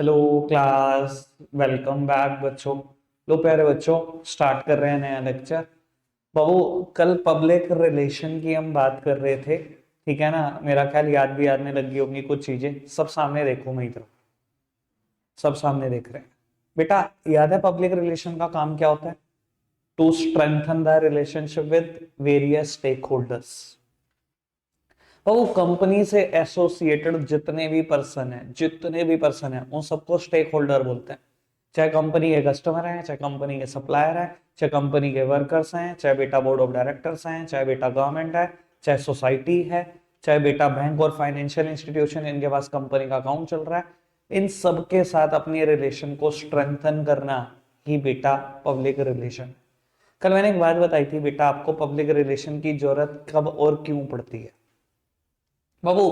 Hello class. Welcome back बच्चों। लो प्यारे बच्चों, स्टार्ट कर रहे हैं नया लेक्चर। बाबू, कल पब्लिक रिलेशन की हम बात कर रहे थे, ठीक है ना। मेरा ख्याल याद भी आने लगी होंगी कुछ चीजें। सब सामने देखो, मेरी तरफ सब सामने देख रहे हैं। बेटा, याद है पब्लिक रिलेशन का काम क्या होता है? To strengthen the relationship with various stake holders. वो कंपनी से एसोसिएटेड जितने भी पर्सन है उन सबको स्टेक होल्डर बोलते हैं। चाहे कंपनी के कस्टमर हैं, चाहे कंपनी के सप्लायर हैं, चाहे कंपनी के वर्कर्स हैं, चाहे बेटा बोर्ड ऑफ डायरेक्टर्स हैं, चाहे बेटा गवर्नमेंट है, चाहे सोसाइटी है, चाहे बेटा बैंक और फाइनेंशियल इंस्टीट्यूशन, इनके पास कंपनी का अकाउंट चल रहा है। इन सब के साथ अपनी रिलेशन को स्ट्रेंथन करना ही बेटा पब्लिक रिलेशन। कल मैंने एक बात बताई थी बेटा, आपको पब्लिक रिलेशन की जरूरत कब और क्यों पड़ती है। बाबू,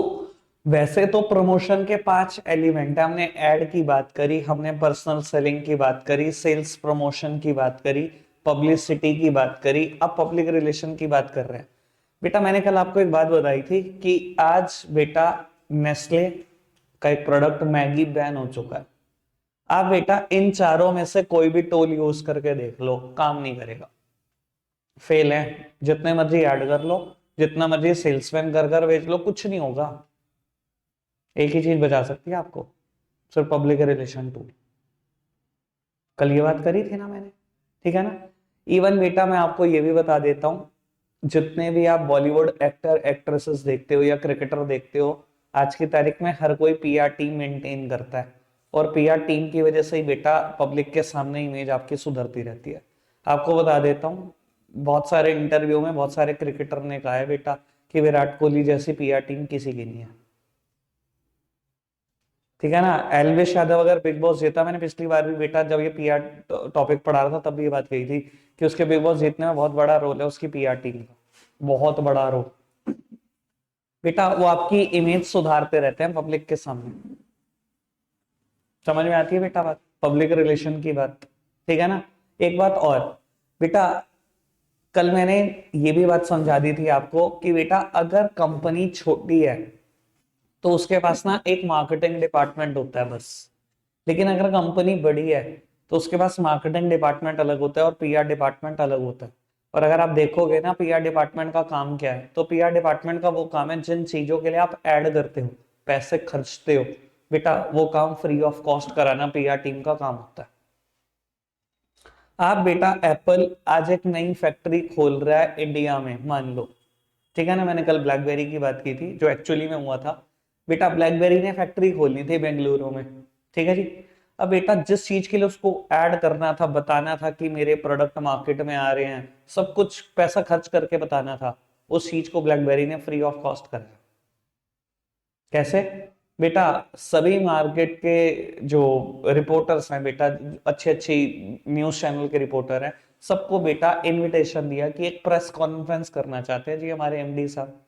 वैसे तो प्रमोशन के 5 एलिमेंट है। हमने एड की बात करी, हमने पर्सनल सेलिंग की बात करी, सेल्स प्रमोशन की बात करी, पब्लिसिटी की बात करी, अब पब्लिक रिलेशन की बात कर रहे हैं। बेटा, मैंने कल आपको एक बात बताई थी कि आज बेटा नेस्ले का एक प्रोडक्ट मैगी बैन हो चुका है। आप बेटा इन चारों में से कोई भी टोल यूज करके देख लो, काम नहीं करेगा, फेल है। जितने मर्जी ऐड कर लो, जितना मर्जी सेल्समैन कर कर बेच लो, कुछ नहीं होगा। एक ही चीज बचा सकती है आपको, सिर्फ पब्लिक रिलेशन टूल। कल ये बात करी थी ना मैंने, ठीक है ना। इवन बेटा मैं आपको ये भी बता देता हूं, जितने भी आप बॉलीवुड एक्टर एक्ट्रेसेस देखते हो या क्रिकेटर देखते हो, आज की तारीख में हर कोई पीआर टीम मेंटेन करता है। और पीआर टीम की वजह से ही बेटा पब्लिक के सामने इमेज आपकी सुधरती रहती है। आपको बता देता हूँ, बहुत सारे इंटरव्यू में बहुत सारे क्रिकेटर ने कहा है बेटा कि विराट कोहली जैसी पीआर टीम किसी की नहीं है, ठीक है ना। एलविश यादव अगर बिग बॉस जीता, मैंने पिछली बार भी बेटा जब ये पीआर टॉपिक पढ़ा रहा था तब भी ये बात कही थी कि उसके बिग बॉस जीतने में बहुत बड़ा रोल है उसकी पीआर टीम का, बहुत बड़ा रोल। बेटा वो आपकी इमेज सुधारते रहते हैं पब्लिक के सामने। समझ में आती है बेटा बात, पब्लिक रिलेशन की बात, ठीक है ना। एक बात और बेटा, कल मैंने ये भी बात समझा दी थी आपको कि बेटा अगर कंपनी छोटी है तो उसके पास ना एक मार्केटिंग डिपार्टमेंट होता है बस। लेकिन अगर कंपनी बड़ी है तो उसके पास मार्केटिंग डिपार्टमेंट अलग होता है और पीआर डिपार्टमेंट अलग होता है। और अगर आप देखोगे ना पीआर डिपार्टमेंट का काम क्या है, तो पीआर डिपार्टमेंट का वो काम है जिन चीजों के लिए आप ऐड करते हो, पैसे खर्चते हो, बेटा वो काम फ्री ऑफ कॉस्ट कराना पीआर टीम का काम होता है। आप बेटा एप्पल आज एक नई फैक्ट्री खोल रहा है इंडिया में, मान लो, ठीक है ना। मैंने कल ब्लैकबेरी की बात की थी जो एक्चुअली में हुआ था। बेटा ब्लैकबेरी ने फैक्ट्री खोलनी थी बेंगलुरु में, ठीक है जी। अब बेटा जिस चीज के लिए उसको ऐड करना था, बताना था कि मेरे प्रोडक्ट मार्केट में आ रहे हैं, सब कुछ पैसा खर्च करके बताना था, उस चीज को ब्लैकबेरी ने फ्री ऑफ कॉस्ट करा। कैसे? बेटा सभी मार्केट के जो रिपोर्टर्स हैं बेटा, अच्छी अच्छी न्यूज चैनल के रिपोर्टर हैं, सबको बेटा इनविटेशन दिया कि एक प्रेस कॉन्फ्रेंस करना चाहते हैं जी हमारे एमडी साहब।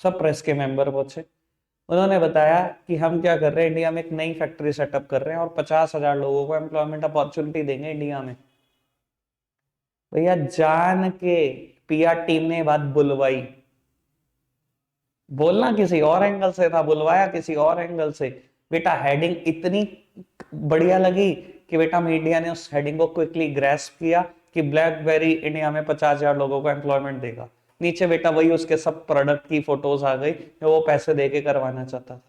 सब प्रेस के मेंबर पहुंचे। उन्होंने बताया कि हम क्या कर रहे हैं, इंडिया में एक नई फैक्ट्री सेटअप कर रहे हैं और 50,000 लोगों को एम्प्लॉयमेंट अपॉर्चुनिटी देंगे इंडिया में। भैया जान के पीआर टीम ने बात बुलवाई, बोलना किसी और एंगल से था, बुलवाया किसी और एंगल से। बेटा हेडिंग इतनी बढ़िया लगी कि बेटा मीडिया ने उस हेडिंग को क्विकली ग्रैस्प किया कि ब्लैकबेरी इंडिया में 50,000 लोगों को एम्प्लॉयमेंट देगा। नीचे बेटा वही उसके सब प्रोडक्ट की फोटोज आ गई जो वो पैसे देके करवाना चाहता था,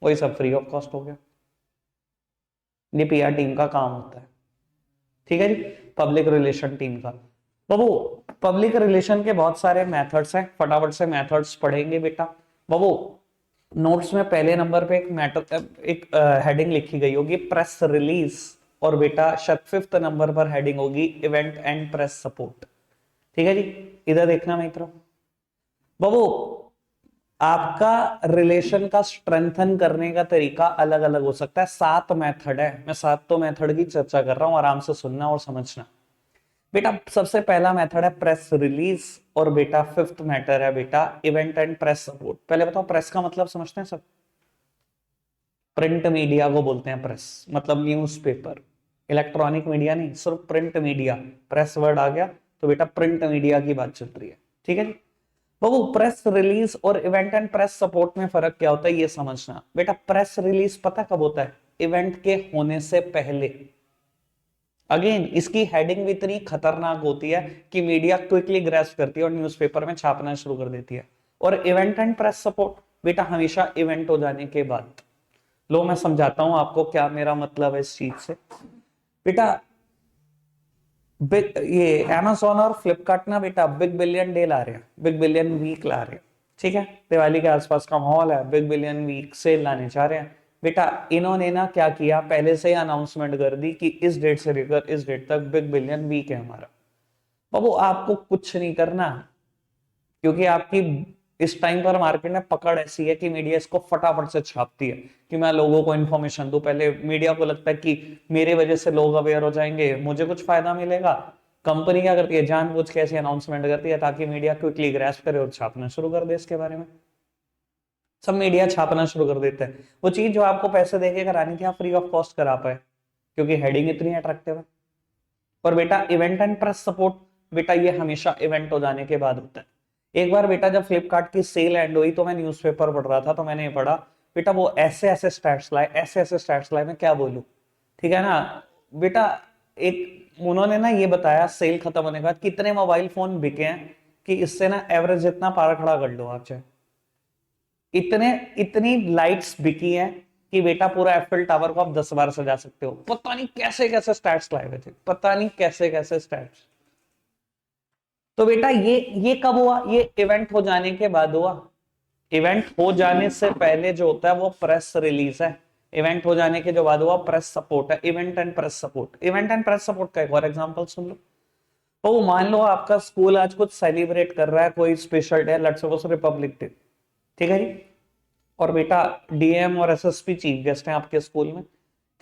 वही सब फ्री ऑफ कॉस्ट हो गया। ये पीआर टीम का काम होता है, ठीक है जी, पब्लिक रिलेशन टीम का। बाबू पब्लिक रिलेशन के बहुत सारे मेथड्स हैं, फटाफट से मेथड्स पढ़ेंगे बेटा। बाबू नोट्स में पहले नंबर पे एक मैटर, एक हेडिंग लिखी गई होगी प्रेस रिलीज, और बेटा शायद 5th नंबर पर हेडिंग होगी इवेंट एंड प्रेस सपोर्ट, ठीक है जी। इधर देखना मित्रों। बाबू आपका रिलेशन का स्ट्रेंथन करने का तरीका अलग अलग हो सकता है। 7 मेथड है, मैं 7 तो मेथड की चर्चा कर रहा हूं, आराम से सुनना और समझना। बेटा सबसे पहला मेथड है प्रेस रिलीज, और बेटा 5th मैटर है बेटा इवेंट एंड प्रेस सपोर्ट। पहले बताओ प्रेस का मतलब समझते हैं सब? प्रिंट मीडिया को बोलते हैं प्रेस, मतलब न्यूज़पेपर, इलेक्ट्रॉनिक मीडिया नहीं, सिर्फ प्रिंट मीडिया। प्रेस वर्ड आ गया तो बेटा प्रिंट मीडिया की बात चल रही है, ठीक है जी। बाबू प्रेस रिलीज और इवेंट एंड प्रेस सपोर्ट में फर्क क्या होता है ये समझना। बेटा प्रेस रिलीज पता कब होता है? इवेंट के होने से पहले। अगेन इसकी हेडिंग भी इतनी खतरनाक होती है कि मीडिया क्विकली ग्रैस्प करती है और न्यूज़पेपर में छापना शुरू कर देती है। और इवेंट एंड प्रेस सपोर्ट बेटा हमेशा इवेंट हो जाने के बाद। लो मैं समझाता हूं आपको क्या मेरा मतलब है इस चीज से। बेटा ये Amazon और फ्लिपकार्ट ना बेटा बिग बिलियन डे ला रहे हैं, बिग बिलियन वीक ला रहे हैं, ठीक है। दिवाली के आसपास का माहौल है, बिग बिलियन वीक सेल लाने चाह रहे हैं। बेटा इन्होंने ना क्या किया, पहले से ही अनाउंसमेंट कर दी कि इस डेट से लेकर इस डेट तक बिग बिलियन वीक है हमारा। बाबू आपको कुछ नहीं करना, क्योंकि आपकी इस टाइम पर मार्केट में पकड़ ऐसी है कि मीडिया इसको फटाफट से छापती है कि मैं लोगों को इन्फॉर्मेशन दूं। पहले मीडिया को लगता है कि मेरे वजह से लोग अवेयर हो जाएंगे, मुझे कुछ फायदा मिलेगा। कंपनी क्या करती है, जानबूझ के ऐसी अनाउंसमेंट करती है ताकि मीडिया क्विकली ग्रैस्प करे और छापना शुरू कर दे इसके बारे में। सब मीडिया छापना शुरू कर देते हैं वो चीज जो आपको पैसे देके करानी थी, आप फ्री ऑफ कॉस्ट करा पाए क्योंकि हेडिंग इतनी अट्रैक्टिव है। और बेटा इवेंट एंड प्रेस सपोर्ट बेटा ये हमेशा इवेंट हो जाने के बाद होता है। एक बार बेटा जब फ्लिपकार्ट की सेल एंड हुई तो मैं न्यूज़पेपर पढ़ रहा था, तो मैंने पढ़ा बेटा वो ऐसे ऐसे स्टैट्स लाए, ऐसे ऐसे स्टैट्स लाए, मैं क्या बोलूं, ठीक है ना बेटा। एक उन्होंने ना ये बताया सेल खत्म होने के बाद कितने मोबाइल फोन बिके हैं कि इससे ना एवरेज जितना पारा खड़ा कर लो आप चाहे। इतने इतनी लाइट्स बिकी हैं कि बेटा पूरा एफिल टावर को आप 10 बार सजा सकते हो। पता नहीं कैसे कैसे स्टैट्स लाए हुए थे, पता नहीं कैसे कैसे स्टैट्स। तो बेटा ये कब हुआ, ये इवेंट हो जाने के बाद हुआ। इवेंट हो जाने से पहले जो होता है वो प्रेस रिलीज है, इवेंट हो जाने के जो बाद हुआ प्रेस सपोर्ट है। Event and press support, event and press support का एक और एग्जांपल सुन लो। तो मान लो आपका स्कूल आज कुछ सेलिब्रेट कर रहा है, कोई special day, let's suppose Republic day, ठीक है जी। और बेटा डीएम और एसएसपी चीफ गेस्ट हैं आपके स्कूल में,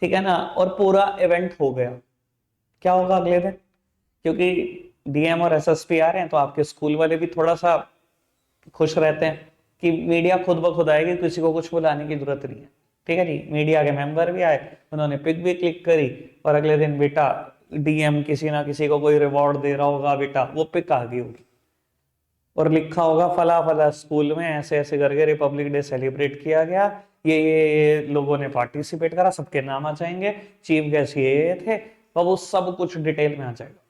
ठीक है ना। और पूरा इवेंट हो गया, क्या होगा अगले दिन, क्योंकि डीएम और एसएसपी आ रहे हैं तो आपके स्कूल वाले भी थोड़ा सा खुश रहते हैं कि मीडिया खुद ब खुद आएगी, किसी को कुछ बुलाने की जरूरत नहीं है, ठीक है जी। मीडिया के मेंबर भी आए, उन्होंने पिक भी क्लिक करी और अगले दिन बेटा डीएम किसी ना किसी को कोई रिवॉर्ड दे रहा होगा, बेटा वो पिक आ गई होगी और लिखा होगा फला फला स्कूल में ऐसे ऐसे करके रिपब्लिक डे सेलिब्रेट किया गया, ये लोगों ने पार्टिसिपेट करा, सबके नाम आ जाएंगे, चीफ गेस्ट ये थे, और वो सब कुछ डिटेल में आ जाएगा।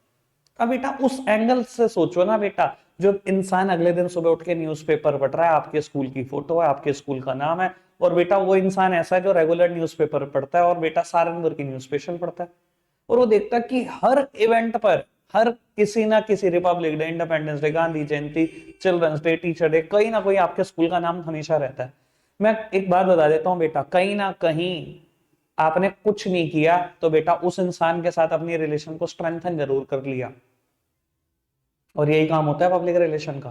अब बेटा उस एंगल से सोचो ना बेटा, जो इंसान अगले दिन सुबह उठ के न्यूज़पेपर पढ़ रहा है, आपके स्कूल की फोटो है, आपके स्कूल का नाम है, और बेटा वो इंसान ऐसा है जो रेगुलर न्यूज़पेपर पढ़ता है और बेटा सारंगपुर की न्यूज स्पेशल पढ़ता है, और वो देखता है कि हर इवेंट पर, हर किसी ना किसी Republic Day, Independence Day, Gandhi Jayanti, Children's Day, Teacher Day, कहीं ना कोई आपके स्कूल का नाम हमेशा रहता है। मैं एक बात बता देता हूं बेटा, कहीं ना कहीं आपने कुछ नहीं किया तो बेटा उस इंसान के साथ अपनी रिलेशन को स्ट्रेंथन जरूर कर लिया, और यही काम होता है पब्लिक रिलेशन का।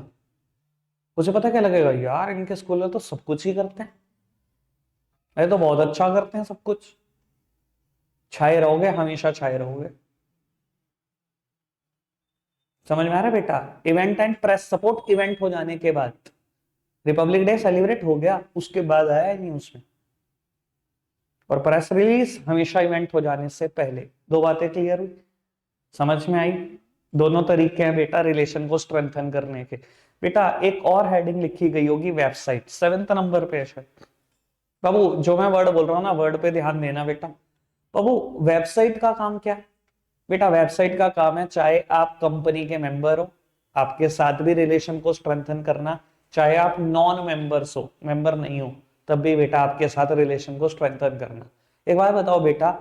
मुझे पता क्या लगेगा, यार इनके स्कूल में तो सब कुछ ही करते हैं, ये तो बहुत अच्छा करते हैं सब कुछ। छाए रहोगे, हमेशा छाए रहोगे। समझ में आ रहा है बेटा। Event and press support event हो जाने के बाद, रिपब्लिक डे सेलिब्रेट हो गया उसके बाद आया न्यूज में, और प्रेस रिलीज हमेशा इवेंट हो जाने से पहले। दो बातें क्लियर हुई, समझ में आई। दोनों तरीके हैं बेटा रिलेशन को स्ट्रेंथन करने के। बेटा एक और हेडिंग लिखी गई होगी वेबसाइट, 7वें नंबर पे है। बाबू जो मैं वर्ड बोल रहा हूँ ना, वर्ड पे ध्यान देना बेटा। बाबू वेबसाइट का काम क्या है बेटा, वेबसाइट का काम है चाहे आप कंपनी के मेंबर हो, आपके साथ भी रिलेशन को स्ट्रेंथन करना, चाहे आप नॉन मेंबर्स हो, मेंबर नहीं हो, तब भी बेटा आपके साथ रिलेशन को स्ट्रेंथन करना। एक बात बताओ बेटा,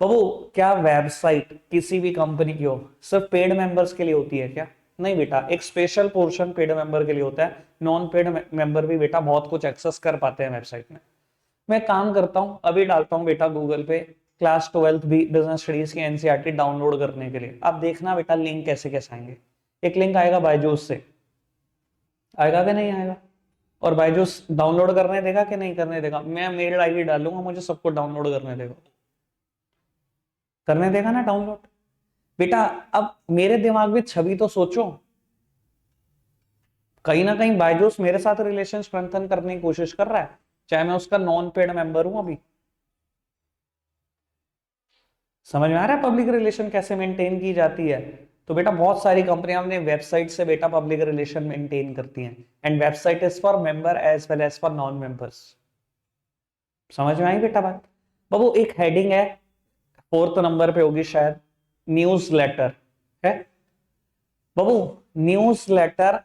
बाबू क्या वेबसाइट किसी भी कंपनी की हो सिर्फ पेड मेंबर्स के लिए होती है क्या? नहीं बेटा, एक स्पेशल पोर्शन पेड मेंबर के लिए होता है, नॉन पेड मेंबर भी बेटा बहुत कुछ एक्सेस कर पाते हैं वेबसाइट में। मैं काम करता हूं, अभी डालता हूं बेटा गूगल पे क्लास 12th भी बिजनेस स्टडीज की एनसीईआरटी डाउनलोड करने के लिए। आप देखना बेटा लिंक कैसे कैसे आएंगे। एक लिंक आएगा बायजूस से, आएगा कि नहीं आएगा? और बायजूस डाउनलोड करने देगा कि नहीं करने देगा? मैं मेल आईडी डालूंगा, मुझे सबको डाउनलोड करने देगा, करने देगा ना डाउनलोड बेटा। अब मेरे दिमाग में छवि तो सोचो, कहीं ना कहीं बायजूस मेरे साथ रिलेशन स्ट्रेंथन करने की कोशिश कर रहा है, चाहे मैं उसका नॉन पेड मेंबर हूं अभी। समझ में आ रहा है पब्लिक रिलेशन कैसे मेंटेन की जाती है? तो बेटा बहुत सारी कंपनियां अपने वेबसाइट से बेटा पब्लिक रिलेशन मेंटेन करती हैं, and website is for member as well as for non members. समझ में आई बेटा बात? बाबू एक हेडिंग है, 4th नंबर पे होगी शायद, न्यूज लेटर है। बाबू न्यूज लेटर,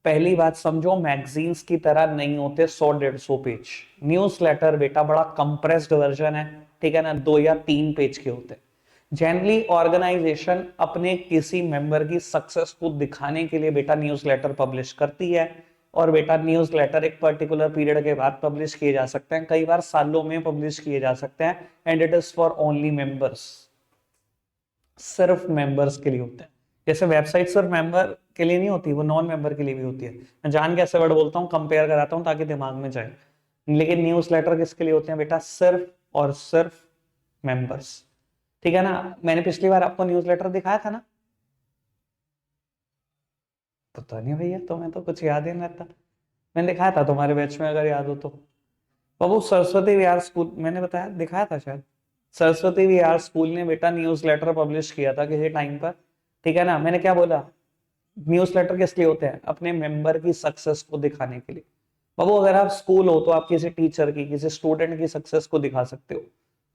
पहली बात समझो, मैगजीन्स की तरह नहीं होते 100-150 पेज। न्यूज लेटर बेटा बड़ा कंप्रेस्ड वर्जन है, ठीक है ना, 2 या 3 पेज के होते हैं। जनरली ऑर्गेनाइजेशन अपने किसी मेंबर की सक्सेस को दिखाने के लिए बेटा न्यूज लेटर पब्लिश करती है, और बेटा न्यूज लेटर एक पर्टिकुलर पीरियड के बाद पब्लिश किए जा सकते हैं, कई बार सालों में पब्लिश किए जा सकते हैं, and it is for only members, सिर्फ मेंबर्स के लिए होते हैं। जैसे वेबसाइट सिर्फ मेंबर के लिए नहीं होती, वो नॉन मेंबर के लिए भी होती है। मैं जान के ऐसे वर्ड बोलता हूँ, कंपेयर कराता हूँ ताकि दिमाग में जाए। लेकिन न्यूज लेटर किसके लिए होते हैं बेटा? सिर्फ और सिर्फ मेंबर्स, ठीक है ना। मैंने पिछली बार आपको न्यूज लेटर दिखाया था ना? पता नहीं भैया, तुम्हें तो कुछ याद ही नहीं रहता। मैंने दिखाया था तुम्हारे बैच में, अगर याद हो तो। बाबू सरस्वती विहार स्कूल, मैंने बताया, दिखाया था शायद। सरस्वती विहार स्कूल ने बेटा न्यूज लेटर पब्लिश किया था किसी टाइम पर, ठीक है ना। मैंने क्या बोला? न्यूज लेटर किस लिए होते हैं? अपने मेंबर की सक्सेस को दिखाने के लिए। बाबू अगर आप स्कूल हो तो आप किसी टीचर की, किसी स्टूडेंट की सक्सेस को दिखा सकते हो।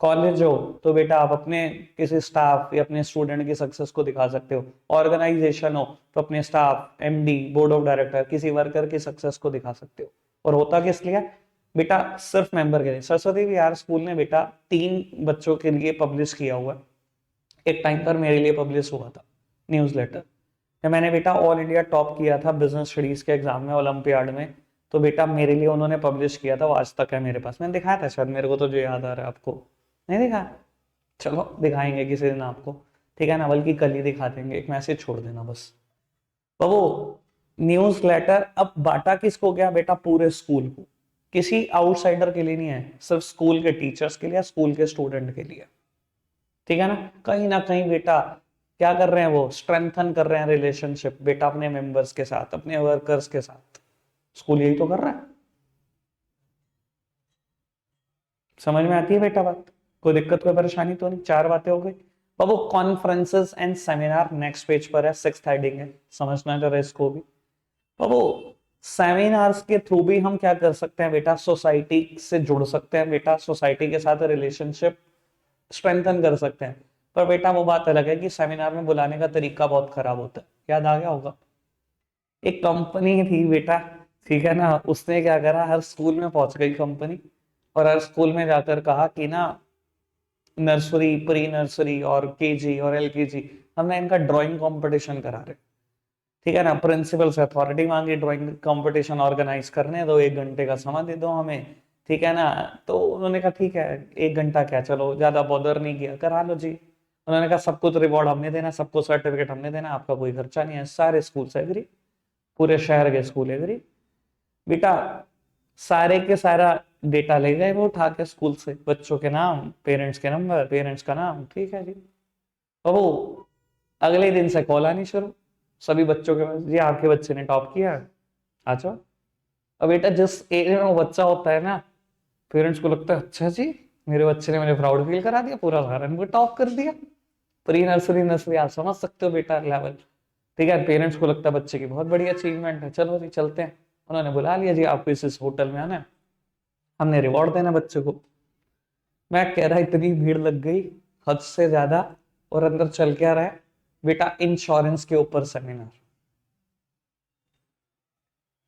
कॉलेज हो तो बेटा आप अपने किसी स्टाफ या अपने स्टूडेंट की सक्सेस को दिखा सकते हो। ऑर्गेनाइजेशन हो तो अपने staff, MD, board of director, किसी वर्कर की सक्सेस को दिखा सकते हो। और होता किस लिए बेटा? सिर्फ मेंबर के लिए। सरस्वती विहार स्कूल ने बेटा 3 बच्चों के लिए पब्लिश किया हुआ है। एक टाइम पर मेरे लिए पब्लिश हुआ था न्यूज लेटर, जब मैंने बेटा ऑल इंडिया टॉप किया था बिजनेस स्टडीज के एग्जाम में, ओलंपियाड में। तो बेटा मेरे लिए उन्होंने पब्लिश किया था, वो आज तक है मेरे पास। मैंने दिखाया था शायद, मेरे को तो जो याद आ रहा है। आपको नहीं दिखा? चलो दिखाएंगे किसी दिन आपको, ठीक है ना, बल्कि कल ही दिखा देंगे, एक मैसेज छोड़ देना बस। तो वो न्यूज लेटर अब बांटा किसको गया बेटा? पूरे स्कूल को, किसी आउटसाइडर के लिए नहीं है, सिर्फ स्कूल के टीचर्स के लिए, स्कूल के स्टूडेंट के लिए, ठीक है ना कहीं बेटा क्या कर रहे हैं? वो स्ट्रेंथन कर रहे हैं रिलेशनशिप बेटा अपने मेंबर्स के साथ, अपने वर्कर्स के साथ। स्कूल यही तो कर रहा है। समझ में आती है बेटा बात? कोई दिक्कत, कोई परेशानी तो नहीं? 4 बातें हो गई। अब वो conferences and seminar next page पर है, 6th हेडिंग है, समझना जरा इसको भी। अब वो सेमिनार्स के थ्रू भी हम क्या कर सकते हैं बेटा? सोसाइटी से जुड़ सकते हैं बेटा, सोसाइटी के साथ रिलेशनशिप स्ट्रेंथन कर सकते हैं। पर बेटा वो बात अलग है कि सेमिनार में बुलाने का तरीका बहुत खराब होता है। याद आ गया होगा, एक कंपनी थी बेटा, ठीक है ना, उसने क्या करा, हर स्कूल में पहुंच गई कंपनी, और हर स्कूल में जाकर कहा कि ना नर्सरी, प्री नर्सरी और केजी और एलकेजी, हमने इनका ड्राइंग कंपटीशन करा रहे, ठीक है ना। प्रिंसिपल से अथॉरिटी मांगी, ड्राइंग कंपटीशन ऑर्गेनाइज करने दो, 1 घंटे का समय दे दो हमें, ठीक है ना। तो उन्होंने कहा ठीक है, 1 घंटा क्या, चलो ज्यादा बॉदर नहीं किया, करा लो जी। उन्होंने कहा सब कुछ रिवॉर्ड हमने देना, सबको सर्टिफिकेट हमने देना, आपका कोई खर्चा नहीं है। सारे स्कूल से एग्री, पूरे शहर के स्कूल एग्री बेटा। सारे के सारा डेटा ले गए वो उठा के स्कूल से, बच्चों के नाम, पेरेंट्स के नंबर, पेरेंट्स का नाम, ठीक है जी। अब वो अगले दिन से कॉल आनी शुरू, सभी बच्चों के पास, जी आपके बच्चे ने टॉप किया, आ जाओ। अब बेटा जिस एज में वो बच्चा होता है ना, पेरेंट्स को लगता है अच्छा जी, मेरे बच्चे ने मुझे प्राउड फील करा दिया, पूरा सारा को टॉप कर दिया। प्री नर्सरी, नर्सरी आप समझ सकते हो बेटा लेवल, ठीक है। पेरेंट्स को लगता है बच्चे की बहुत बड़ी अचीवमेंट है, चलो जी चलते हैं। उन्होंने बुला लिया, जी आपको इस होटल में आना है, हमने रिवॉर्ड देना बच्चे को। मैं कह रहा इतनी भीड़ लग गई हद से ज्यादा, और अंदर चल क्या रहा है बेटा? इंश्योरेंस के ऊपर सेमिनार,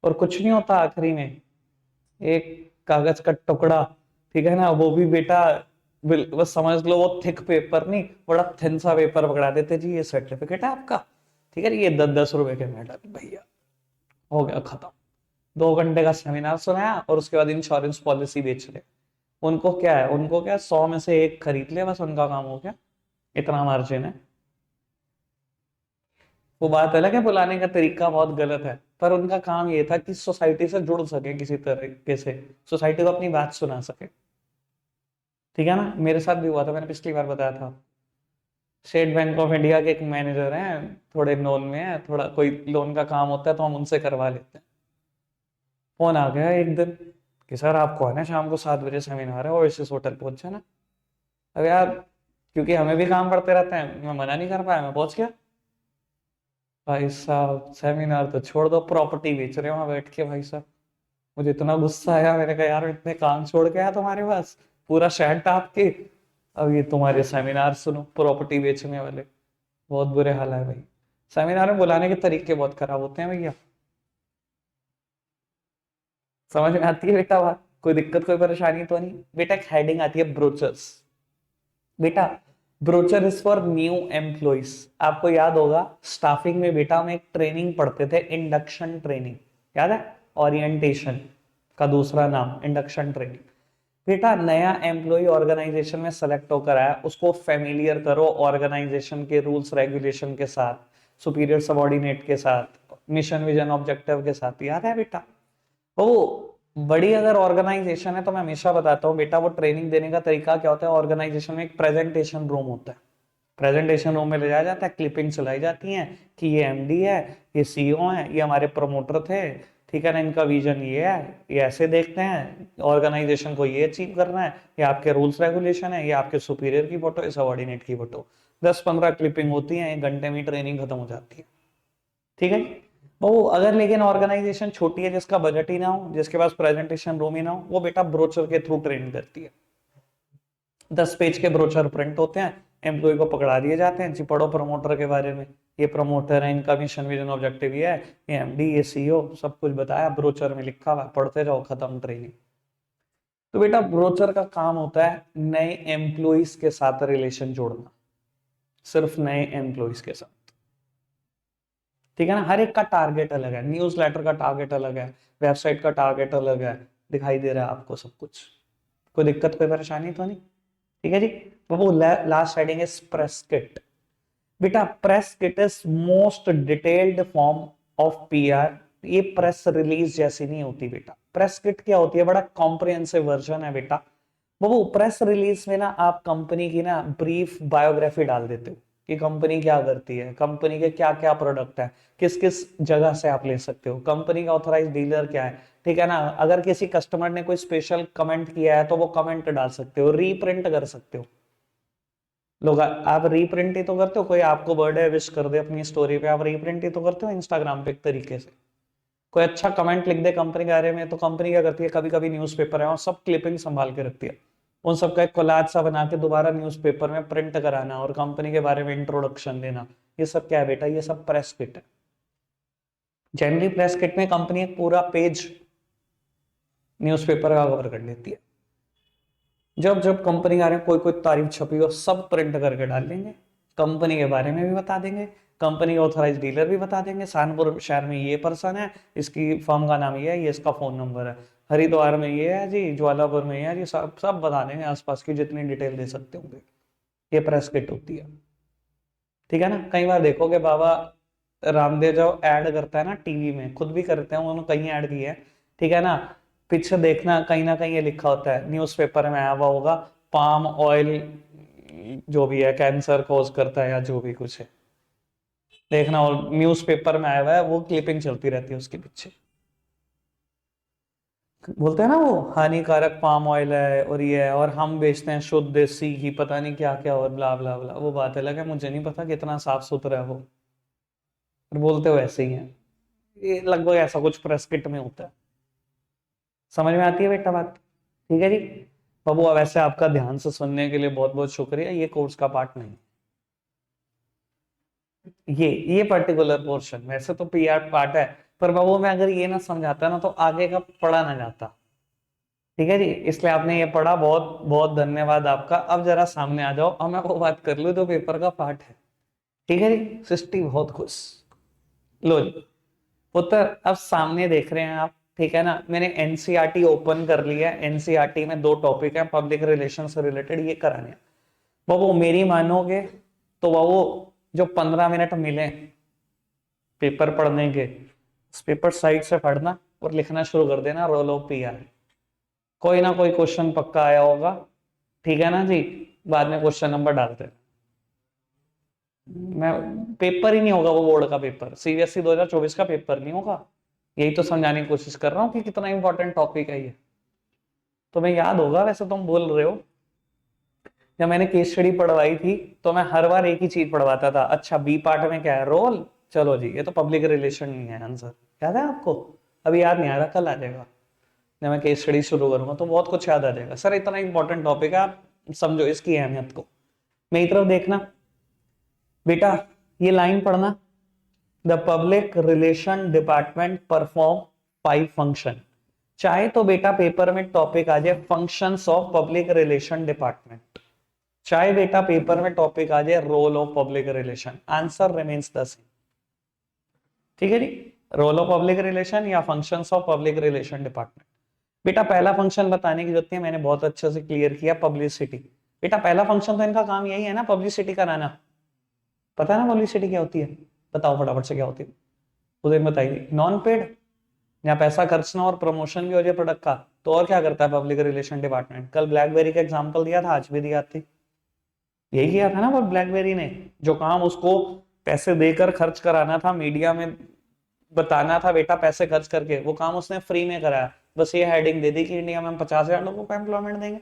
और कुछ नहीं होता आखिरी में, एक कागज का टुकड़ा, ठीक है ना, वो भी बेटा बस समझ लो वो थिक पेपर नहीं, बड़ा थिन सा पेपर पकड़ा देते, जी ये सर्टिफिकेट है आपका, ठीक है, ये 10-10 रुपए के मेडल, भैया हो गया खत्म। 2 घंटे का सेमिनार सुनाया और उसके बाद इंश्योरेंस पॉलिसी बेच रहे। उनको क्या है, उनको क्या 100 में से एक खरीद ले, बस उनका काम हो गया, इतना मार्जिन है। वो बात अलग है, बुलाने का तरीका बहुत गलत है, पर उनका काम ये था कि सोसाइटी से जुड़ सके किसी तरीके से, सोसाइटी को अपनी बात सुना सके, ठीक है ना। मेरे साथ भी हुआ था, मैंने पिछली बार बताया था। स्टेट बैंक ऑफ इंडिया के एक मैनेजर हैं, थोड़े लोन में है, थोड़ा कोई लोन का काम होता है तो हम उनसे करवा लेते हैं। फोन आ गया एक दिन कि सर आपको आना है शाम को 7 बजे सेमिनार है, ओएसिस होटल पहुंच जाना। अब यार क्योंकि हमें भी काम पड़ते रहते हैं, मैं मना नहीं कर पाया, मैं पहुंच गया। भाई साहब सेमिनार तो छोड़ दो, प्रॉपर्टी बेच रहे हो वहां बैठ के भाई साहब। मुझे इतना गुस्सा आया, मैंने कहा यार इतने काम छोड़ के आया तुम्हारे पास, पूरा शहर टाप के अब ये तुम्हारे सेमिनार सुनो प्रॉपर्टी बेचने वाले, बहुत बुरे हाल है भाई। सेमिनार में बुलाने के तरीके बहुत खराब होते हैं भैया। समझ में आती है बेटा बात? कोई दिक्कत कोई परेशानी तो नहीं बेटा? एक हेडिंग आती है ब्रोचर्स। बेटा brochure is for new employees. आपको याद होगा स्टाफिंग में बेटा हम एक ट्रेनिंग पढ़ते थे, इंडक्शन ट्रेनिंग, याद है? ओरिएंटेशन का दूसरा नाम इंडक्शन ट्रेनिंग। बेटा नया एम्प्लॉय ऑर्गेनाइजेशन में सेलेक्ट होकर आया, उसको फेमिलियर करो ऑर्गेनाइजेशन के रूल्स रेगुलेशन के साथ, सुपीरियर सबॉर्डिनेट के साथ, मिशन विजन ऑब्जेक्टिव के साथ। याद है बेटा? ओ बड़ी अगर ऑर्गेनाइजेशन है तो मैं हमेशा बताता हूँ बेटा, वो ट्रेनिंग देने का तरीका क्या होता है, ऑर्गेनाइजेशन में एक प्रेजेंटेशन रूम होता है, प्रेजेंटेशन रूम में ले जाया जाता है, क्लिपिंग चलाई जाती है कि ये एमडी है, ये सीईओ है, ये हमारे प्रमोटर थे, ठीक है ना, इनका विजन ये है, ये ऐसे देखते हैं, ऑर्गेनाइजेशन को ये अचीव करना है, ये आपके रूल्स रेगुलेशन है, ये आपके सुपीरियर की फोटो, ये सबॉर्डिनेट की फोटो। 10-15 क्लिपिंग होती है, 1 घंटे में ट्रेनिंग खत्म हो जाती है, ठीक है। वो अगर लेकिन ऑर्गेनाइजेशन छोटी है, जिसका बजट ही ना हो, जिसके पास प्रेजेंटेशन रूम ही ना हो, वो बेटा ब्रोचर के थ्रू ट्रेन करती है। 10 पेज के ब्रोचर प्रिंट होते हैं, एम्प्लॉय को पकड़ा दिए जाते हैं, जी पढ़ो प्रमोटर के बारे में, ये प्रमोटर है, इनका मिशन विजन ऑब्जेक्टिव ये है, ये एमडी, ये सीईओ, सब कुछ बताया ब्रोचर में लिखा हुआ, पढ़ते जाओ, खत्म ट्रेनिंग। तो बेटा ब्रोचर का काम होता है नए एम्प्लॉइज के साथ रिलेशन जोड़ना, सिर्फ नए एम्प्लॉइज के साथ, ठीक है ना। हर एक का टारगेट अलग है, न्यूज लेटर का टारगेट अलग है, वेबसाइट का टारगेट अलग है, दिखाई दे रहा है आपको सब कुछ? कोई दिक्कत कोई परेशानी तो नहीं? ठीक है जी। वो last heading is press kit. बेटा press kit is most detailed form of PR. ये प्रेस रिलीज जैसी नहीं होती बेटा। प्रेस किट क्या होती है? बड़ा कॉम्प्रिहेंसिव वर्जन है बेटा। वो प्रेस रिलीज में ना आप कंपनी की ना ब्रीफ बायोग्राफी डाल देते हो कि कंपनी क्या करती है, कंपनी के क्या क्या प्रोडक्ट है, किस किस जगह से आप ले सकते हो, कंपनी का ऑथराइज डीलर क्या है, ठीक है ना। अगर किसी कस्टमर ने कोई स्पेशल कमेंट किया है तो वो कमेंट डाल सकते हो, रीप्रिंट कर सकते हो। लोग आप रीप्रिंट ही तो करते हो, कोई आपको बर्थडे विश कर दे अपनी स्टोरी पे, आप रीप्रिंट ही तो करते हो इंस्टाग्राम पे एक तरीके से। कोई अच्छा कमेंट लिख दे कंपनी के बारे में तो कंपनी क्या करती है, कभी कभी न्यूज़पेपर है और सब क्लिपिंग संभाल के रखती है, उन सबका एक कोलाज सा बना के दोबारा न्यूज़पेपर में प्रिंट कराना और कंपनी के बारे में इंट्रोडक्शन देना। ये सब क्या है बेटा? ये सब प्रेस किट है। जनरली प्रेस किट में कंपनी एक पूरा पेज न्यूज़पेपर का कवर कर लेती है। जब जब कंपनी के बारे में कोई कोई तारीफ छपी हो सब प्रिंट करके डाल देंगे, कंपनी के बारे में भी बता देंगे, कंपनी के ऑथराइज डीलर भी बता देंगे, सहारनपुर शहर में ये पर्सन है, इसकी फर्म का नाम ये है, ये इसका फोन नंबर है, हरिद्वार में ये है जी, ज्वालापुर में ये है जी, सब सब बता देंगे, आसपास की जितनी डिटेल दे सकते होंगे। ये प्रेस किट होती है, ठीक है ना। कई बार देखोगे बाबा रामदेव जो ऐड करता है ना टीवी में, खुद भी करते हैं, उन्होंने कहीं ऐड किया है, ठीक है ना। पीछे देखना कहीं ना कहीं ये लिखा होता है, न्यूज़पेपर में आया हुआ होगा, पाम ऑयल जो भी है कैंसर कॉज करता है या जो भी कुछ है, देखना। और न्यूज़पेपर में आया हुआ है, वो क्लिपिंग चलती रहती है उसके पीछे। बोलते हैं ना वो हानिकारक पाम ऑयल है और ये है, और हम बेचते हैं शुद्ध देसी घी, पता नहीं क्या क्या, और ब्ला ब्ला ब्ला। वो बात अलग है, मुझे नहीं पता कितना साफ सुथरा है वो, पर बोलते हो ऐसे ही है। ये लगभग ऐसा कुछ प्रेस किट में होता है। समझ में आती है बेटा बात? ठीक है जी। बाबू वैसे आपका ध्यान से सुनने के लिए बहुत बहुत शुक्रिया। ये कोर्स का पार्ट नहीं, ये पर्टिकुलर पोर्शन वैसे तो पीआर पार्ट है, पर बाबू मैं अगर ये ना समझाता ना तो आगे का पढ़ा ना जाता। ठीक है जी, इसलिए आपने ये पढ़ा, बहुत बहुत धन्यवाद आपका। अब जरा सामने आ जाओ, अब मैं वो बात कर लूँ जो पेपर का पार्ट है। ठीक है जी, सृष्टि बहुत खुश। लो जी पुत्र, अब सामने देख रहे हैं आप, ठीक है ना। मैंने एनसीईआरटी ओपन कर लिया है, एनसीईआरटी में 2 टॉपिक है पब्लिक रिलेशन से रिलेटेड, ये कराने हैं। बाबू मेरी मानोगे तो बाबू जो 15 मिनट मिले पेपर पढ़ने के, उस पेपर साइड से पढ़ना और लिखना शुरू कर देना, रोल ऑफ पीआर। कोई ना कोई क्वेश्चन पक्का आया होगा, ठीक है ना जी। बाद में क्वेश्चन नंबर डालते हैं। मैं पेपर ही नहीं होगा वो, बोर्ड का पेपर, सीबीएसई 2024 का पेपर नहीं होगा। यही तो समझाने की कोशिश कर रहा हूँ कि कितना इंपॉर्टेंट टॉपिक है ये। तुम्हें याद होगा, वैसे तुम बोल रहे हो, जब मैंने केस स्टडी पढ़वाई थी तो मैं हर बार एक ही चीज पढ़वाता था, अच्छा बी पार्ट में क्या है, रोल, चलो जी ये तो पब्लिक रिलेशन नहीं है आंसर। याद है आपको? अभी याद नहीं आ रहा, कल आ जाएगा। जब मैं केस स्टडी शुरू करूंगा तो बहुत कुछ याद आ जाएगा। सर इतना इंपॉर्टेंट टॉपिक है, आप समझो इसकी अहमियत को। मेरी तरफ देखना बेटा, ये लाइन पढ़ना, the public relation department perform 5 function. चाहे तो बेटा पेपर में टॉपिक आ जाए functions of public relation department, चाहे बेटा पेपर में टॉपिक आ जाए role of public relation, answer remains the same. ठीक है जी, रोल ऑफ पब्लिक रिलेशन या functions of public relation department. बेटा पहला फंक्शन बताने की जरूरत है, मैंने बहुत अच्छे से क्लियर किया, पब्लिसिटी। बेटा पहला फंक्शन तो इनका काम यही है ना, पब्लिसिटी कराना। पता है ना पब्लिसिटी क्या होती है? बताओ फटाफट से क्या होती है, उसे बताइए। नॉन पेड, या पैसा खर्चना और प्रमोशन भी हो जाए प्रोडक्ट का, तो और क्या करता है पब्लिक रिलेशन डिपार्टमेंट? कल ब्लैकबेरी का एग्जांपल दिया था, आज भी दिया थी, यही किया था ना वो ब्लैकबेरी ने। जो काम उसको पैसे देकर खर्च कराना था, मीडिया में बताना था बेटा पैसे खर्च करके, वो काम उसने फ्री में कराया। बस ये हेडिंग दे दी कि इंडिया में हम 50,000 लोगों को एम्प्लॉयमेंट देंगे।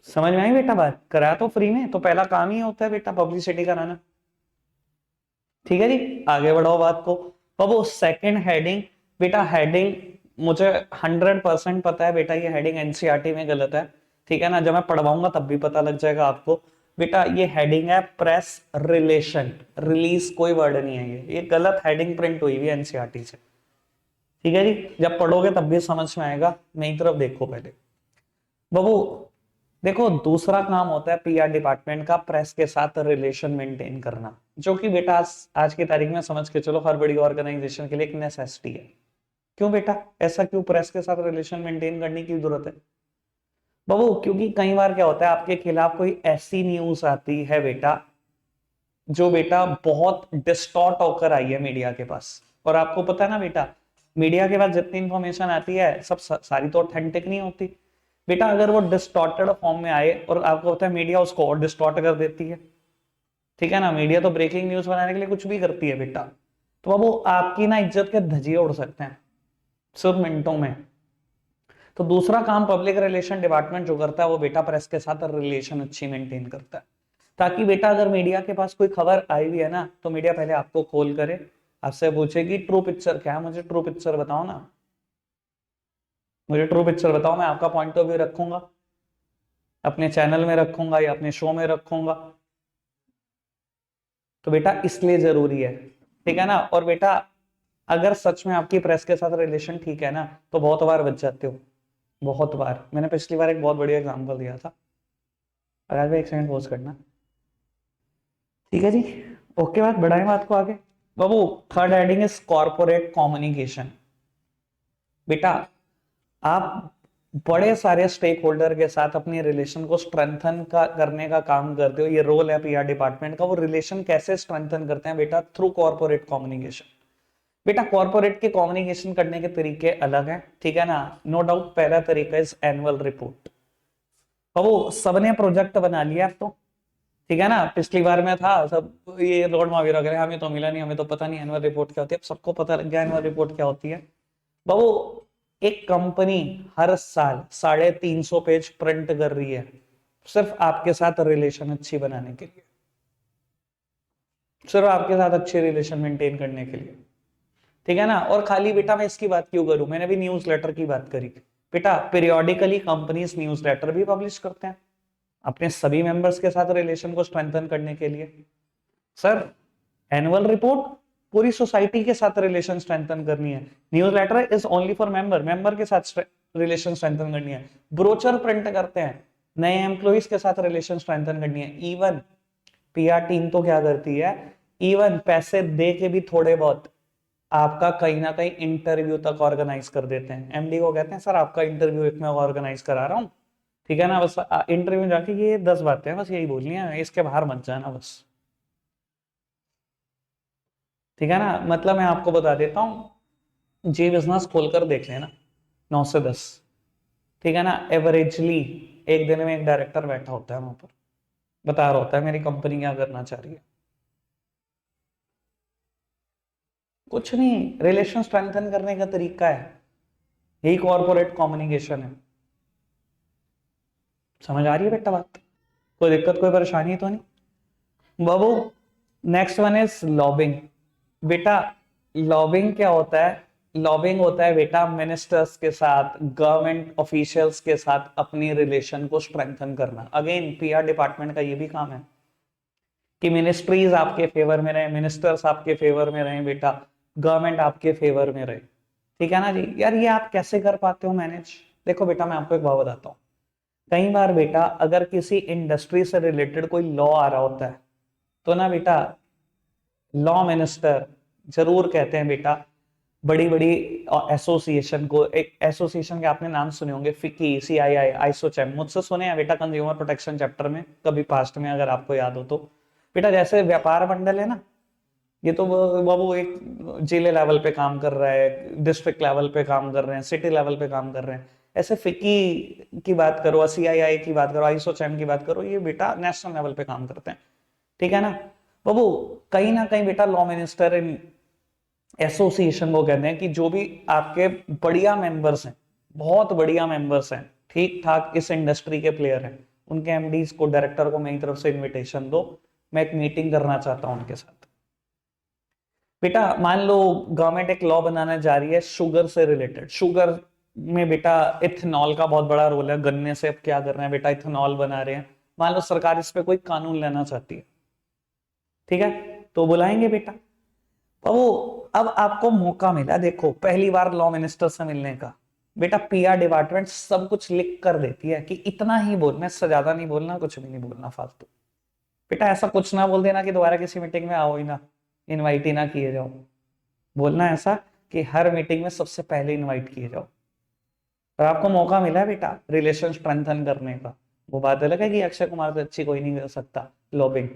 समझ में आई बेटा बात? कराया तो फ्री में, तो पहला काम ही होता है बेटा पब्लिसिटी कराना। ठीक है जी, आगे बढ़ाओ बात को। बाबू सेकंड हेडिंग, बेटा हेडिंग मुझे 100% पता है बेटा, ये हेडिंग एनसीईआरटी में गलत है। ठीक है ना, जब मैं पढ़वाऊंगा तब भी पता लग जाएगा आपको। बेटा ये हेडिंग है प्रेस रिलेशन, रिलीज कोई वर्ड नहीं है, ये गलत हेडिंग प्रिंट हुई हुई है एनसीईआरटी से। ठीक है जी, जब पढ़ोगे तब भी समझ में आएगा। मेरी तरफ देखो पहले बाबू, देखो दूसरा काम होता है पीआर डिपार्टमेंट का प्रेस के साथ रिलेशन मेंटेन करना, जो कि बेटा आज की तारीख में समझ के चलो हर बड़ी ऑर्गेनाइजेशन के लिए एक नेसेसिटी है। क्यों बेटा, ऐसा क्यों प्रेस के साथ रिलेशन मेंटेन करने की जरूरत है? बाबू क्योंकि कई बार क्या होता है, आपके खिलाफ कोई ऐसी न्यूज आती है बेटा, जो बेटा बहुत डिस्टॉर्ट होकर आई है मीडिया के पास, और आपको पता है ना बेटा, मीडिया के पास जितनी इंफॉर्मेशन आती है सब सारी तो ऑथेंटिक नहीं होती बेटा। अगर वो डिस्टॉर्टेड फॉर्म में आए, और आपको पता है मीडिया उसको और डिस्टॉर्ट कर देती है। ठीक है ना, मीडिया तो ब्रेकिंग न्यूज बनाने के लिए कुछ भी करती है बेटा। तो अब वो आपकी ना इज्जत के धजिए उड़ सकते हैं सिर्फ मिनटों में। तो दूसरा काम पब्लिक रिलेशन डिपार्टमेंट जो करता है वो बेटा प्रेस के साथ रिलेशन अच्छी मेंटेन करता है, ताकि बेटा अगर मीडिया के पास कोई खबर आई हुई है ना, तो मीडिया पहले आपको कॉल करे, आपसे पूछेगी ट्रू पिक्चर क्या है, मुझे ट्रू पिक्चर बताओ ना, मुझे ट्रू पिक्चर बताओ, मैं आपका पॉइंट ऑफ व्यू रखूंगा, अपने चैनल में रखूंगा या अपने शो में रखूंगा। तो बेटा इसलिए जरूरी है। ठीक है ना, और बेटा अगर सच में आपकी प्रेस के साथ रिलेशन ठीक है ना, तो बहुत बार बच जाते हो, बहुत बार। मैंने पिछली बार एक बहुत बढ़िया एग्जांपल दिया था, अगर भी एक सेकंड पोस्ट करना। ठीक है जी, ओके, बात बढ़ाएं बात को आगे। बाबू third heading is corporate communication. बेटा आप बड़े सारे स्टेक होल्डर के साथ अपनी रिलेशन को स्ट्रेंथन करने का काम करते हो, ये रोल है पीआर डिपार्टमेंट का। वो रिलेशन कैसे स्ट्रेंथन करते हैं बेटा? Through corporate communication. बेटा कॉर्पोरेट के कम्युनिकेशन करने के तरीके अलग हैं, ठीक है ना, नो डाउट। पहला तरीका इज एनुअल रिपोर्ट। वो सबने प्रोजेक्ट बना लिया अब तो, ठीक है ना। पिछली बार में था सब ये रोड मावी वगैरह, हमें तो मिला नहीं, हमें तो पता नहीं एनुअल रिपोर्ट क्या होती है। अब सबको पता लग गया एनुअल रिपोर्ट क्या होती है। बाबू एक कंपनी हर साल 350 पेज प्रिंट कर रही है, सिर्फ आपके साथ रिलेशन अच्छी बनाने के लिए, सिर्फ आपके साथ अच्छे रिलेशन मेंटेन करने के लिए। ठीक है ना, और खाली बेटा मैं इसकी बात क्यों करूं, मैंने भी न्यूज लेटर की बात करी। बेटा पीरियोडिकली कंपनीज न्यूज लेटर भी पब्लिश करते हैं अपने सभी मेंबर्स के साथ रिलेशन को स्ट्रेंथन करने के लिए। सर एनुअल रिपोर्ट पूरी सोसाइटी के साथ रिलेशन स्ट्रेंथन करनी है, newsletter is only for member, member के साथ रिलेशन स्ट्रेंथन करनी है। ब्रोचर प्रिंट करते हैं, नए एम्प्लॉइज के साथ रिलेशन स्ट्रेंथन करनी है। इवन पीआर टीम तो क्या करती है, इवन पैसे दे के भी थोड़े बहुत आपका कहीं ना कहीं इंटरव्यू तक ऑर्गेनाइज कर देते हैं। एमडी को कहते हैं सर आपका इंटरव्यू एक मैं ऑर्गेनाइज करा रहा हूँ, ठीक है ना, बस इंटरव्यू जाके ये 10 बातें हैं बस यही बोलनी है, इसके बाहर मत जाना बस। ठीक है ना, मतलब मैं आपको बता देता हूँ, जी बिजनेस खोलकर देख लेना 9 से 10, ठीक है ना। एवरेजली एक दिन में एक डायरेक्टर बैठा होता है वहां पर, बता रहा होता है मेरी कंपनी क्या करना चाह रही है। कुछ नहीं, रिलेशन स्ट्रेंथन करने का तरीका है, यही कॉर्पोरेट कम्युनिकेशन है। समझ आ रही है बेटा बात? कोई दिक्कत कोई परेशानी तो नहीं बाबू? Next one is lobbying. बेटा लॉबिंग क्या होता है? लॉबिंग होता है बेटा मिनिस्टर्स के साथ, गवर्नमेंट ऑफिशियल्स के साथ अपनी रिलेशन को स्ट्रेंथन करना। अगेन पीआर डिपार्टमेंट का ये भी काम है कि मिनिस्ट्रीज आपके फेवर में रहे, मिनिस्टर्स आपके फेवर में रहे बेटा, गवर्नमेंट आपके फेवर में रहे। ठीक है ना जी। यार ये आप कैसे कर पाते हो मैनेज? देखो बेटा मैं आपको एक बात बताता हूँ। कई बार बेटा अगर किसी इंडस्ट्री से रिलेटेड कोई लॉ आ रहा होता है तो ना बेटा लॉ मिनिस्टर जरूर कहते हैं बेटा बड़ी बड़ी एसोसिएशन को, एक एसोसिएशन के आपने नाम सुने होंगे, फिकी, सीआईआई, आइसोचैम, मुझसे सुने हैं बेटा कंज्यूमर प्रोटेक्शन चैप्टर में कभी पास्ट में अगर आपको याद हो तो। बेटा जैसे व्यापार मंडल है ना, ये तो वो एक जिले लेवल पे काम कर रहा है, डिस्ट्रिक्ट लेवल पे काम कर रहे हैं, सिटी लेवल पे काम कर रहे हैं। ऐसे फिकी की बात करो, सीआईआई की बात करो, आइसोचैम की बात करो, ये बेटा नेशनल लेवल पे काम करते हैं। ठीक है ना बाबू। कहीं ना कहीं बेटा लॉ मिनिस्टर इन एसोसिएशन को कहते हैं कि जो भी आपके बढ़िया मेंबर्स हैं, बहुत बढ़िया मेंबर्स हैं, ठीक ठाक इस इंडस्ट्री के प्लेयर हैं, उनके एमडीज को, डायरेक्टर को मेरी तरफ से इनविटेशन दो, मैं एक मीटिंग करना चाहता हूं उनके साथ। बेटा मान लो गवर्नमेंट एक लॉ बनाने जा रही है शुगर से रिलेटेड। शुगर में बेटा इथेनॉल का बहुत बड़ा रोल है, गन्ने से अब क्या कर रहे हैं बेटा, इथेनॉल बना रहे हैं। मान लो सरकार इस पे कोई कानून लेना चाहती है, ठीक है, तो बुलाएंगे बेटा। तो वो अब आपको मौका मिला, देखो पहली बार लॉ मिनिस्टर से मिलने का। बेटा पीआर डिपार्टमेंट सब कुछ लिख कर देती है कि इतना ही बोलना, इससे ज्यादा नहीं बोलना, कुछ भी नहीं बोलना फालतू। बेटा ऐसा कुछ ना बोल देना कि दोबारा किसी मीटिंग में आओ ही ना, इनवाइट ही ना किए जाओ। बोलना ऐसा कि हर मीटिंग में सबसे पहले इनवाइट किए जाओ। और आपको मौका मिला है बेटा रिलेशन स्ट्रेंथन करने का। वो बात अलग है कि अक्षय कुमार से अच्छी कोई नहीं कर सकता लॉबिंग।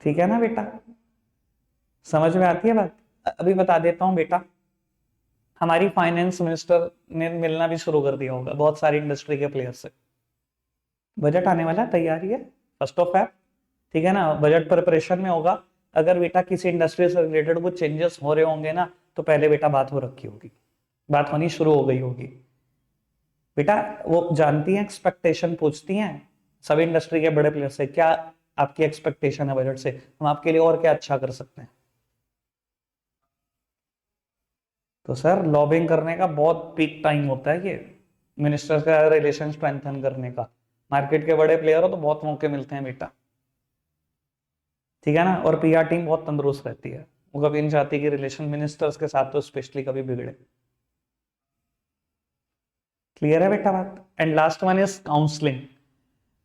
ठीक है ना बेटा, समझ में आती है बात? अभी बता देता हूं बेटा। हमारी फाइनेंस मिनिस्टर ने मिलना भी शुरू कर दिया होगा बहुत सारी इंडस्ट्री के प्लेयर से। बजट आने वाला है, तैयारी है, फर्स्ट ऑफ फैब। ठीक है ना, बजट प्रिपरेशन में होगा। अगर बेटा किसी इंडस्ट्री से रिलेटेड कुछ चेंजेस हो रहे होंगे ना, तो पहले बेटा बात हो रखी होगी, बात होनी शुरू हो गई होगी। बेटा वो जानती हैं, एक्सपेक्टेशन पूछती हैं सभी इंडस्ट्री के बड़े प्लेयर से, क्या आपकी एक्सपेक्टेशन है बजट से, हम आपके लिए और क्या अच्छा कर सकते हैं। तो सर लॉबिंग करने का बहुत पीक टाइम होता है ये, मिनिस्टर का रिलेशन स्ट्रेंथन करने का। मार्केट के बड़े प्लेयर हो तो बहुत मौके मिलते हैं बेटा। ठीक है ना, और पीआर टीम बहुत तंदुरुस्त रहती है, वो कभी नहीं चाहती कि रिलेशन मिनिस्टर्स के साथ तो स्पेशली कभी बिगड़े। क्लियर है बेटा बात? And last one is counselling.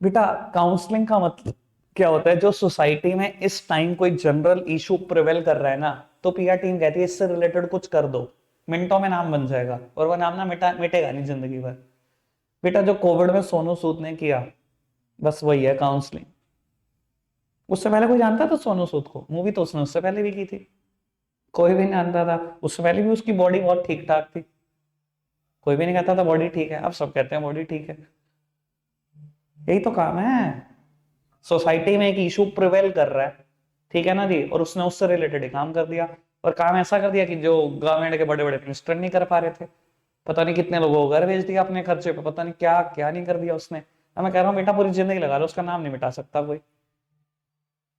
बेटा काउंसलिंग का मतलब क्या होता है? जो सोसाइटी में इस टाइम कोई जनरल इशू प्रिवेल कर रहा है ना, तो पीआर टीम कहती है इससे रिलेटेड कुछ कर दो, मिनटों में नाम बन जाएगा, और वो नाम ना मिटेगा नहीं जिंदगी भर। बेटा जो कोविड में सोनू सूद ने किया, बस वही है काउंसलिंग। उससे पहले कोई जानता था सोनू सूद को? मूवी तो उसने उससे पहले भी की थी, कोई भी नहीं जानता था। उससे पहले भी उसकी बॉडी बहुत ठीक ठाक थी, कोई भी नहीं कहता था बॉडी ठीक है, अब सब कहते हैं बॉडी ठीक है। यही तो काम है। सोसाइटी में एक इशू प्रिवेल कर रहा है, ठीक है ना जी, और उसने उससे रिलेटेड ही काम कर दिया। और काम ऐसा कर दिया कि जो गवर्नमेंट के बड़े बड़े मिनिस्टर नहीं कर पा रहे थे। पता नहीं कितने लोगों को घर भेज दिया अपने खर्चे पे, पता नहीं क्या क्या नहीं कर दिया उसने। अब मैं कह रहा हूँ बेटा पूरी जिंदगी लगा लो, उसका नाम नहीं मिटा सकता कोई,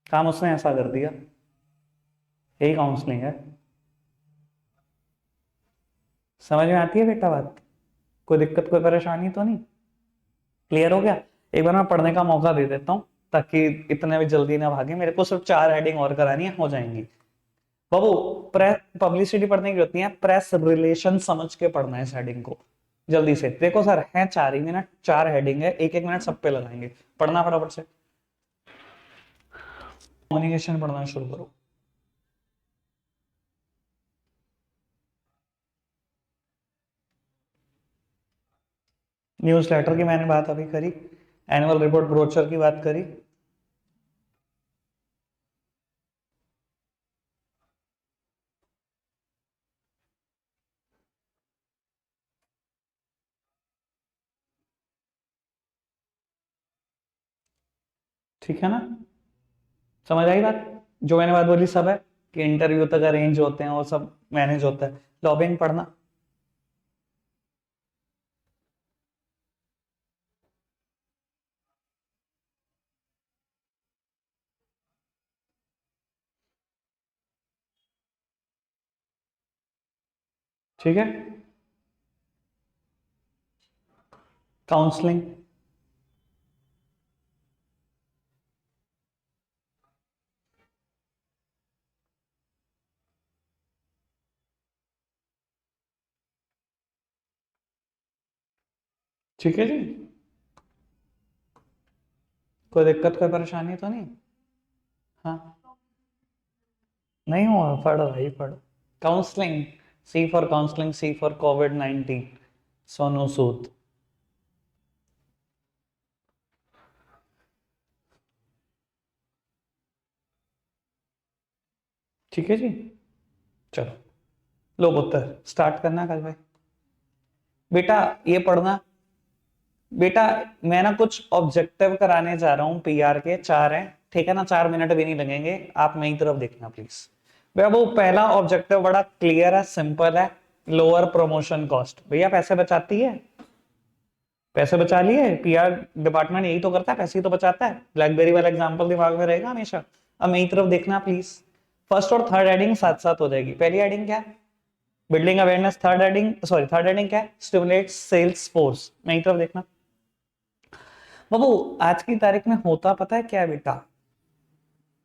काम उसने ऐसा कर दिया। यही काउंसलिंग है। समझ में आती है बेटा बात? कोई दिक्कत कोई परेशानी तो नहीं? क्लियर हो गया? एक बार मैं पढ़ने का मौका दे देता हूँ ताकि इतने भी जल्दी ना भागे, मेरे को सिर्फ 4 हेडिंग और करानी है, हो जाएंगी। बाबू प्रेस पब्लिसिटी पढ़ने की जरूरत नहीं है, प्रेस रिलेशन समझ के पढ़ना है इस हेडिंग को। जल्दी से देखो सर, है 4 ही मिनट, 4 हेडिंग है, एक एक मिनट सब पे लगाएंगे। पढ़ना फटाफट से, कम्युनिकेशन पढ़ना शुरू करो। न्यूज लेटर की मैंने बात अभी करी, एनुअल रिपोर्ट ब्रोचर की बात करी। ठीक है ना, समझ आई बात? जो मैंने बात बोली सब है, कि इंटरव्यू तक अरेंज होते हैं वो सब मैनेज होता है। लॉबिंग पढ़ना। ठीक है। काउंसलिंग, ठीक है जी। कोई दिक्कत कोई परेशानी तो नहीं? हाँ, नहीं हुआ, पढ़ो भाई पढ़ो। Counselling, C for counselling, C for कोविड-19, सोनू सूद। ठीक है जी। चलो, लो पुत्र, स्टार्ट करना कल भाई। बेटा ये पढ़ना। बेटा मैं ना कुछ ऑब्जेक्टिव कराने जा रहा हूँ, पीआर के 4 हैं, ठीक है ना, 4 मिनट भी नहीं लगेंगे, आप मेरी तरफ देखना प्लीज। भैया वो पहला ऑब्जेक्टिव बड़ा क्लियर है, सिंपल है, लोअर प्रमोशन कॉस्ट। भैया पैसे बचाती है, पैसे बचा लिए, पीआर डिपार्टमेंट यही तो करता है, पैसे ही तो बचाता है। ब्लैकबेरी वाला एग्जांपल दिमाग में रहेगा हमेशा। अब मेरी तरफ देखना प्लीज। फर्स्ट और थर्ड हेडिंग साथ साथ हो जाएगी। पहली हेडिंग क्या है? Building awareness. थर्ड हेडिंग क्या है? Stimulate sales force. मेरी तरफ देखना बाबू। आज की तारीख में होता पता है क्या है बेटा?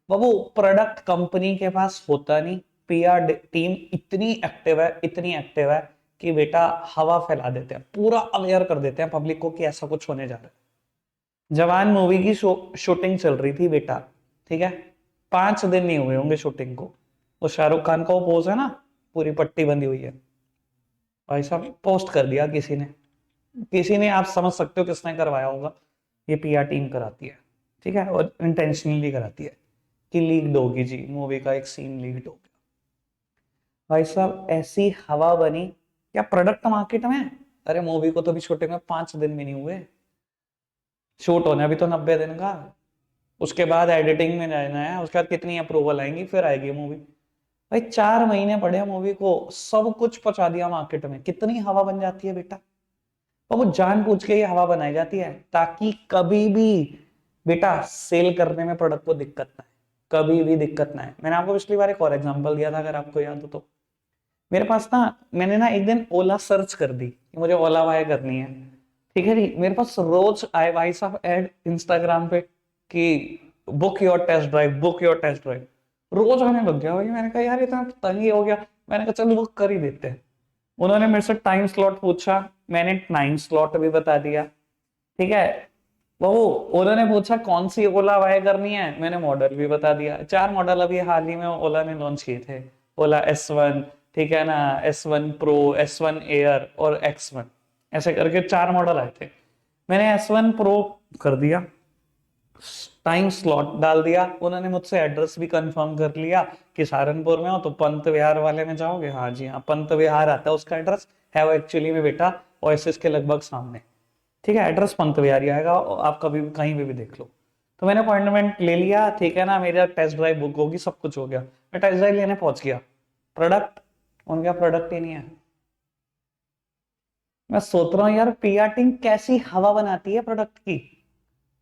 बाबू प्रोडक्ट कंपनी के पास होता नहीं, पीआर टीम इतनी एक्टिव है, इतनी एक्टिव है कि बेटा हवा फैला देते हैं, पूरा अवेयर कर देते हैं पब्लिक को कि ऐसा कुछ होने जा रहा है। जवान मूवी की शूटिंग चल रही थी बेटा, ठीक है, 5 दिन नहीं हुए होंगे शूटिंग को। वो शाहरुख खान का वो पोज है ना, पूरी पट्टी बंधी हुई है, भाई साहब पोस्ट कर दिया किसी ने। किसी ने, आप समझ सकते हो किसने करवाया होगा। ये पीआर टीम कराती है, ठीक है, और इंटेंशनली कराती है कि लीक्ड होगी जी, मूवी का एक सीन लीक्ड हो गया। भाई साहब ऐसी हवा बनी, क्या प्रोडक्ट मार्केट में। अरे मूवी को तो भी छोटे में 5 दिन भी नहीं हुए, शूट होने अभी तो 90 दिन का। उसके बाद एडिटिंग में जाना है, उसके बाद कितनी अप्रूवल आएंगी, फिर आएगी मूवी। भाई 4 महीने पड़े मूवी को, सब कुछ पहुंचा दिया मार्केट में, कितनी हवा बन जाती है बेटा। और वो जानबूझ के ये हवा बनाई जाती है ताकि कभी भी बेटा सेल करने में प्रोडक्ट को दिक्कत ना है, कभी भी दिक्कत ना है। मैंने आपको पिछली बार एक और एग्जांपल दिया था, अगर आपको याद हो तो। मेरे पास ना, मैंने ना एक दिन ओला सर्च कर दी कि मुझे ओला वाई करनी है, ठीक है जी। मेरे पास रोज आए भाई साहब ऐड इंस्टाग्राम पे कि book your test drive, book your test drive, रोज आने लग गया भाई। मैंने कहा यार इतना तंगी हो गया, मैंने कहा चलो बुक कर ही देते हैं। उन्होंने मेरे से टाइम स्लॉट पूछा, मैंने टाइम स्लॉट भी बता दिया, ठीक है। वो उन्होंने पूछा कौन सी ओला बाय करनी है, मैंने मॉडल भी बता दिया। 4 मॉडल अभी हाल ही में ओला ने लॉन्च किए थे। ओला S1, ठीक है ना, S1 प्रो, S1 एयर और X1, ऐसे करके 4 मॉडल आए थे। मैंने S1 प्रो कर दिया, टाइम स्लॉट डाल दिया, उन्होंने मुझसे एड्रेस भी कंफर्म कर लिया कि सहारनपुर में हो तो पंत विहार वाले में जाओगे। हाँ जी हाँ, पंत विहार आता है उसका एड्रेस, है वो एक्चुअली में बेटा ओएसिस के लगभग सामने, ठीक है। एड्रेस पंत विहार ही आएगा, आप कभी भी कहीं भी देख लो। तो मैंने अपॉइंटमेंट ले लिया, ठीक है ना, मेरा टेस्ट ड्राइव बुक होगी, सब कुछ हो गया। मैं टेस्ट ड्राइव लेने पहुंच गया, प्रोडक्ट, उनका प्रोडक्ट ही नहीं है। मैं सोच रहा हूँ यार पीआर टीम कैसी हवा बनाती है प्रोडक्ट की,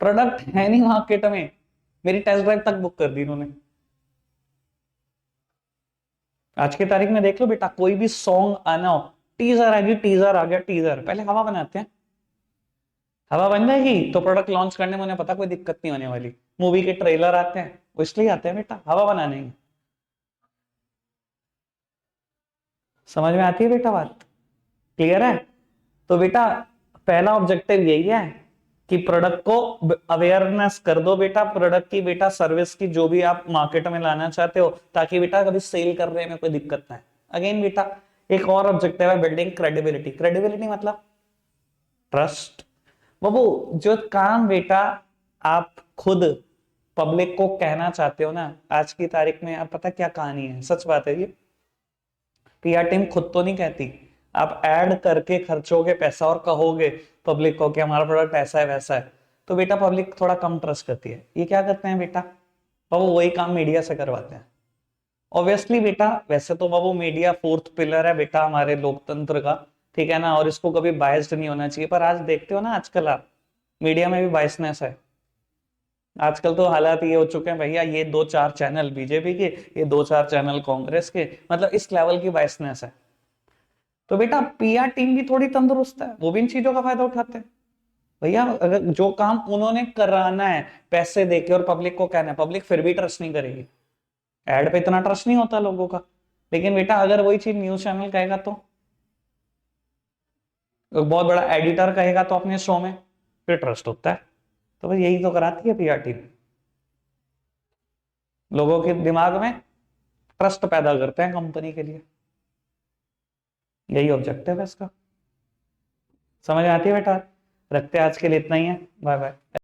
प्रोडक्ट है नहीं मार्केट में, मेरी टेस्ट ड्राइव तक बुक कर दी इन्होंने। आज की तारीख में देख लो बेटा, कोई भी सॉन्ग आना हो, टीजर आ गई, टीजर आ गया, टीजर पहले हवा बनाते हैं। हवा बन जाएगी तो प्रोडक्ट लॉन्च करने में उन्हें पता कोई दिक्कत नहीं होने वाली। मूवी के ट्रेलर आते हैं, वो इसलिए आते हैं बेटा, हवा बनाने ही। समझ में आती है बेटा बात? क्लियर है? तो बेटा पहला ऑब्जेक्टिव यही है कि प्रोडक्ट को अवेयरनेस कर दो बेटा, प्रोडक्ट की बेटा, सर्विस की, जो भी आप मार्केट में लाना चाहते हो, ताकि बेटा कभी सेल करने में कोई दिक्कत ना है। अगेन बेटा एक और ऑब्जेक्टिव है, बिल्डिंग क्रेडिबिलिटी। क्रेडिबिलिटी मतलब ट्रस्ट। बाबू जो काम बेटा आप खुद पब्लिक को कहना चाहते हो ना, आज की तारीख में आप पता क्या कहानी है, सच बात है ये, पीआर टीम खुद तो नहीं कहती, आप ऐड करके खर्चोगे पैसा और कहोगे पब्लिक को कि हमारा प्रोडक्ट ऐसा है वैसा है, तो बेटा पब्लिक थोड़ा कम ट्रस्ट करती है। ये क्या करते हैं बेटा, बाबू वही काम मीडिया से करवाते हैं। ऑब्वियसली बेटा, वैसे तो बाबू मीडिया फोर्थ पिलर है बेटा हमारे लोकतंत्र का, ठीक है ना, और इसको कभी बायस्ड नहीं होना चाहिए। पर आज देखते हो ना, आजकल आप मीडिया में भी बायसनेस है। आजकल तो हालात ये हो चुके हैं भैया, ये 2-4 चैनल बीजेपी के, ये 2-4 चैनल कांग्रेस के, मतलब इस लेवल की बायसनेस है। तो बेटा पीआर टीम भी थोड़ी तंदुरुस्त है, वो भी इन चीजों का फायदा उठाते हैं। भैया अगर जो काम उन्होंने कराना है पैसे देके और पब्लिक को कहना है, पब्लिक फिर भी ट्रस्ट नहीं करेगी। एड पे इतना ट्रस्ट नहीं होता लोगों का। लेकिन बेटा अगर वही चीज न्यूज चैनल कहेगा तो, बहुत बड़ा एडिटर कहेगा तो अपने शो में, फिर ट्रस्ट होता है। तो भाई यही तो कराती है पीआर टीम, लोगों के दिमाग में ट्रस्ट पैदा करते हैं कंपनी के लिए। यही ऑब्जेक्टिव है इसका। समझ में आती है बेटा? रखते हैं आज के लिए इतना ही है। Bye bye.